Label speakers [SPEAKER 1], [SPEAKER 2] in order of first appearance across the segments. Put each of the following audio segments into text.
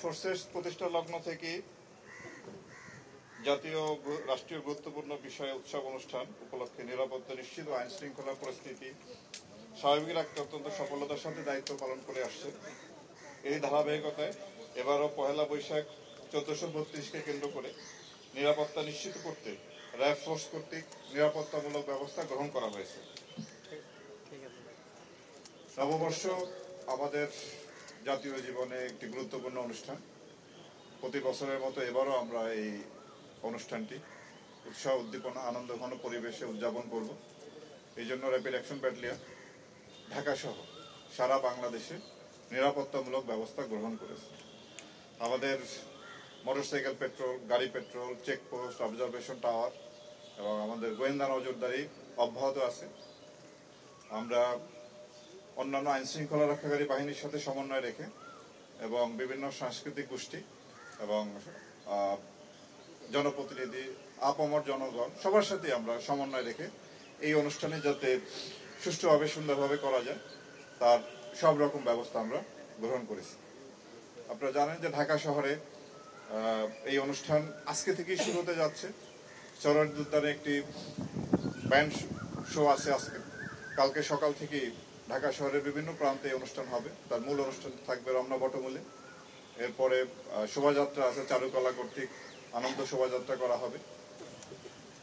[SPEAKER 1] Forces প্রতিষ্ঠা লগ্ন থেকে জাতীয় রাষ্ট্রীয় গুরুত্বপূর্ণ বিষয় উৎসব অনুষ্ঠান উপলক্ষে নিরাপত্তা নিশ্চিত ও আইন শৃঙ্খলা পরিস্থিতি স্বাভাবিক রাখতে অত্যন্ত সফলতার সাথে দায়িত্ব পালন করে আসছে। এই ধারাবাহিকতায় এবারও পহেলা বৈশাখ 1432কে কেন্দ্র করে নিরাপত্তা নিশ্চিত করতে র্যাব ফোর্স কর্তৃক নিরাপত্তামূলক ব্যবস্থা গ্রহণ করা হয়েছে। নববর্ষ আমাদের জাতীয় জীবনে একটি গুরুত্বপূর্ণ অনুষ্ঠান। প্রতি বছরের মতো এবারও আমরা এই অনুষ্ঠানটি উৎসাহ উদ্দীপনা আনন্দঘন পরিবেশে উদযাপন করব। এই জন্য র্যাপিড অ্যাকশন ব্যাটালিয়ন ঢাকা সহ সারা বাংলাদেশে নিরাপত্তামূলক ব্যবস্থা গ্রহণ করেছে। আমাদের মোটরসাইকেল পেট্রোল, গাড়ি পেট্রোল, চেকপোস্ট, অবজারভেশন টাওয়ার এবং আমাদের গোয়েন্দা নজরদারি অব্যাহত আছে। আমরা অন্যান্য আইন শৃঙ্খলা রক্ষাকারী বাহিনীর সাথে সমন্বয় রেখে এবং বিভিন্ন সাংস্কৃতিক গোষ্ঠী এবং জনপ্রতিনিধি, আপামর জনগণ সবার সাথে আমরা সমন্বয় রেখে এই অনুষ্ঠানে যাতে সুষ্ঠুভাবে সুন্দরভাবে করা যায় তার সব রকম ব্যবস্থা আমরা গ্রহণ করেছি। আপনারা জানেন যে ঢাকা শহরে এই অনুষ্ঠান আজকে থেকেই শুরু হতে যাচ্ছে। চরড উদ্যানে একটি ব্যান্ড শো আছে আজকে। কালকে সকাল থেকেই ঢাকা শহরের বিভিন্ন প্রান্তে অনুষ্ঠান হবে। তার মূল অনুষ্ঠান থাকবে রমনা বটমূলে। এরপরে শোভাযাত্রা আছে, চারুকলা কর্তৃক আনন্দ শোভাযাত্রা করা হবে।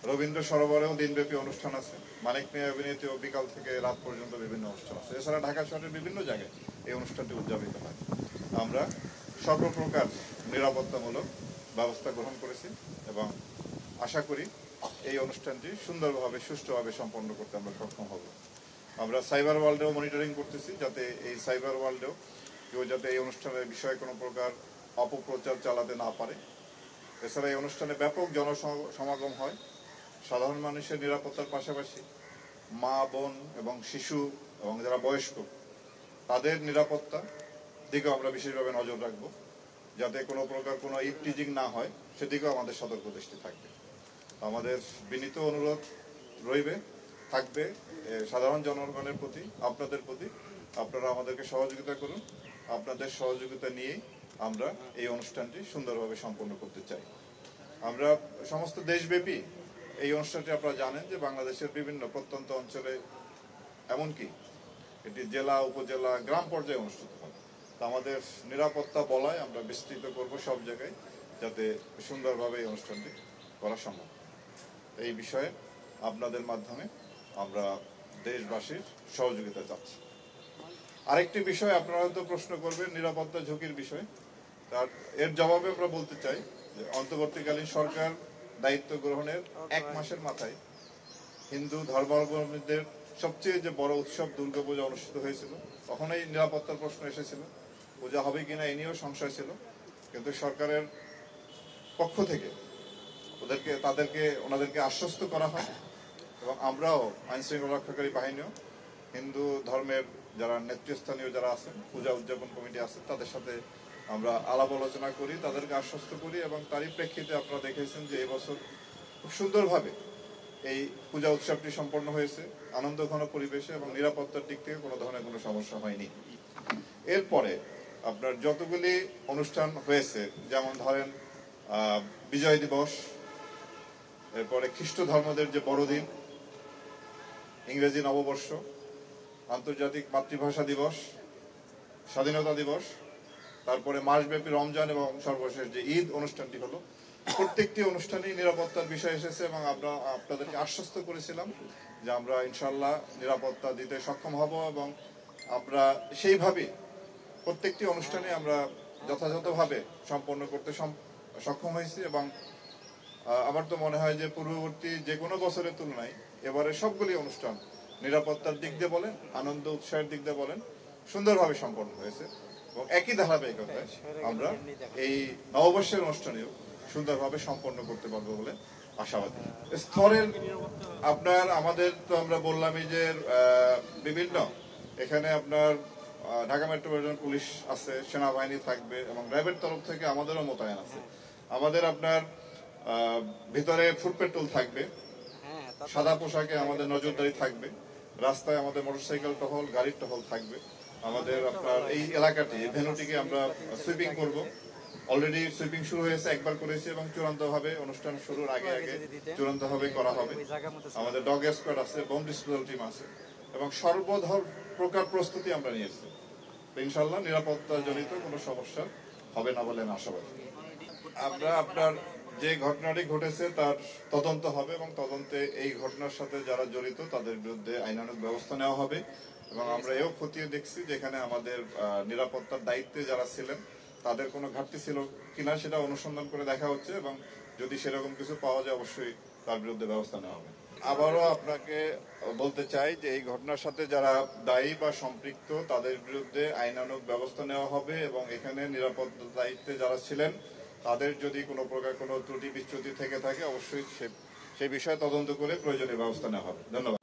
[SPEAKER 1] রবীন্দ্র সরোবরেও দিনব্যাপী অনুষ্ঠান আছে। মানিক মিয়া অভিনীতিও বিকাল থেকে রাত পর্যন্ত বিভিন্ন অনুষ্ঠান আছে। এছাড়া ঢাকা শহরের বিভিন্ন জায়গায় এই অনুষ্ঠানটি উদযাপিত হয়। আমরা সর্বপ্রকার নিরাপত্তামূলক ব্যবস্থা গ্রহণ করেছি এবং আশা করি এই অনুষ্ঠানটি সুন্দরভাবে সুষ্ঠুভাবে সম্পন্ন করতে আমরা সক্ষম হব। আমরা সাইবার ওয়ার্ল্ডেও মনিটরিং করতেছি যাতে এই সাইবার ওয়ার্ল্ডেও কেউ যাতে এই অনুষ্ঠানের বিষয়ে কোনো প্রকার অপপ্রচার চালাতে না পারে। এছাড়া এই অনুষ্ঠানে ব্যাপক জনসমাগম হয়। সাধারণ মানুষের নিরাপত্তার পাশাপাশি মা, বোন এবং শিশু এবং যারা বয়স্ক তাদের নিরাপত্তা দিকেও আমরা বিশেষভাবে নজর রাখবো যাতে কোনো প্রকার কোনো ইভটিজিং না হয়, সেদিকেও আমাদের সতর্ক দৃষ্টি থাকবে। আমাদের বিনীত অনুরোধ থাকবে সাধারণ জনগণের প্রতি, আপনাদের প্রতি, আপনারা আমাদেরকে সহযোগিতা করুন। আপনাদের সহযোগিতা নিয়েই আমরা এই অনুষ্ঠানটি সুন্দরভাবে সম্পন্ন করতে চাই। আমরা সমস্ত দেশব্যাপী এই অনুষ্ঠানটি আপনারা জানেন যে বাংলাদেশের বিভিন্ন প্রত্যন্ত অঞ্চলে এমনকি এটি জেলা, উপজেলা, গ্রাম পর্যায়ে অনুষ্ঠিত হয়। তা আমাদের নিরাপত্তা বলয় আমরা বিস্তৃত করব সব জায়গায় যাতে সুন্দরভাবে এই অনুষ্ঠানটি করা সম্ভব। এই বিষয়ে আপনাদের মাধ্যমে আমরা দেশবাসীর সহযোগিতা চাচ্ছি। আরেকটি বিষয় আপনারা হয়তো প্রশ্ন করবেন নিরাপত্তা ঝুঁকির বিষয়। তার এর জবাবে আমরা বলতে চাই যে অন্তর্বর্তীকালীন সরকার দায়িত্ব গ্রহণের 1 মাসের মাথায় হিন্দু ধর্মাবলম্বীদের সবচেয়ে যে বড় উৎসব দুর্গাপূজা অনুষ্ঠিত হয়েছিল। তখন এই নিরাপত্তার প্রশ্ন এসেছিল, পূজা হবে কিনা এই নিয়েও সংশয় ছিল। কিন্তু সরকারের পক্ষ থেকে ওনাদেরকে আশ্বস্ত করা হয় এবং আমরাও আইন শৃঙ্খলা রক্ষাকারী বাহিনীও হিন্দু ধর্মের যারা নেতৃস্থানীয় যারা আছেন, পূজা উদযাপন কমিটি আছে, তাদের সাথে আমরা আলাপ আলোচনা করি, তাদেরকে আশ্বস্ত করি এবং তারই প্রেক্ষিতে আপনারা দেখেছেন যে এবছর খুব সুন্দরভাবে এই পূজা উৎসবটি সম্পন্ন হয়েছে আনন্দঘন পরিবেশে এবং নিরাপত্তার দিক থেকে কোনো ধরনের কোনো সমস্যা হয়নি। এরপরে আপনার যতগুলি অনুষ্ঠান হয়েছে, যেমন ধরেন বিজয় দিবস, এরপরে খ্রিস্ট ধর্মদের যে বড়দিন, ইংরেজি নববর্ষ, আন্তর্জাতিক মাতৃভাষা দিবস, স্বাধীনতা দিবস, তারপরে মাসব্যাপী রমজান এবং সর্বশেষ যে ঈদ অনুষ্ঠানটি হলো, প্রত্যেকটি অনুষ্ঠানেই নিরাপত্তার বিষয় এসেছে এবং আমরা আপনাদেরকে আশ্বস্ত করেছিলাম যে আমরা ইনশাল্লাহ নিরাপত্তা দিতে সক্ষম হব এবং আমরা সেইভাবে প্রত্যেকটি অনুষ্ঠানে আমরা যথাযথভাবে সম্পন্ন করতে সক্ষম হয়েছি এবং আমার তো মনে হয় যে পূর্ববর্তী যে কোনো বছরের তুলনায় এবারে সবগুলি অনুষ্ঠান নিরাপত্তার দিক দিয়ে বলেন, আনন্দ উৎসাহের দিক দিয়ে বলেন, সুন্দরভাবে সম্পন্ন হয়েছে এবং একই ধারাবাহিকতায় আমরা এই নববর্ষের অনুষ্ঠানেও সুন্দরভাবে সম্পন্ন করতে পারবো বলে আশাবাদী। স্তরের আমাদের তো আমরা বললামই যে বিভিন্ন এখানে আপনার ঢাকা মেট্রোপলিটন পুলিশ আছে, সেনাবাহিনী থাকবে এবং র্যাবের তরফ থেকে আমাদেরও মোতায়েন আছে। আমাদের আপনার ভিতরে ফুড পেট্রোল থাকবে, সাদা পোশাকে আমাদের নজরদারি থাকবে, রাস্তায় আমাদের মোটরসাইকেল টহল, গাড়ির টহল থাকবে। আমাদের আপনার এই এলাকাটি, এই ভেন্যুটিকে আমরা সুইপিং করব অলরেডি সুইপিং শুরু হয়েছে, একবার করেছি এবং চূড়ান্তভাবে অনুষ্ঠান শুরুর আগে আগে চূড়ান্তভাবে করা হবে। আমাদের ডগ স্কোয়াড আছে, বোম ডিসপোজাল টিম আছে এবং সর্বধর প্রকার প্রস্তুতি আমরা নিয়েছি। ইনশাল্লাহ নিরাপত্তা জনিত কোনো সমস্যা হবে না বলে আমি আশাবাদী। আমরা আপনার যে ঘটনাটি ঘটেছে তার তদন্ত হবে এবং তদন্তে এই ঘটনার সাথে যারা জড়িত তাদের বিরুদ্ধে আইনানুগ ব্যবস্থা নেওয়া হবে এবং আমরা এও খতিয়ে দেখছি যেখানে আমাদের নিরাপত্তার দায়িত্বে যারা ছিলেন তাদের কোনো ঘাটতি ছিল কিনা সেটা অনুসন্ধান করে দেখা হচ্ছে এবং যদি সেরকম কিছু পাওয়া যায় অবশ্যই তার বিরুদ্ধে ব্যবস্থা নেওয়া হবে। আবারও আপনাকে বলতে চাই যে এই ঘটনার সাথে যারা দায়ী বা সম্পৃক্ত তাদের বিরুদ্ধে আইনানুগ ব্যবস্থা নেওয়া হবে এবং এখানে নিরাপত্তা দায়িত্বে যারা ছিলেন তাদের যদি কোনো প্রকার কোনো ত্রুটি বিচ্যুতি থেকে থাকে অবশ্যই সেই বিষয়ে তদন্ত করে প্রয়োজনীয় ব্যবস্থা নেওয়া হবে। ধন্যবাদ।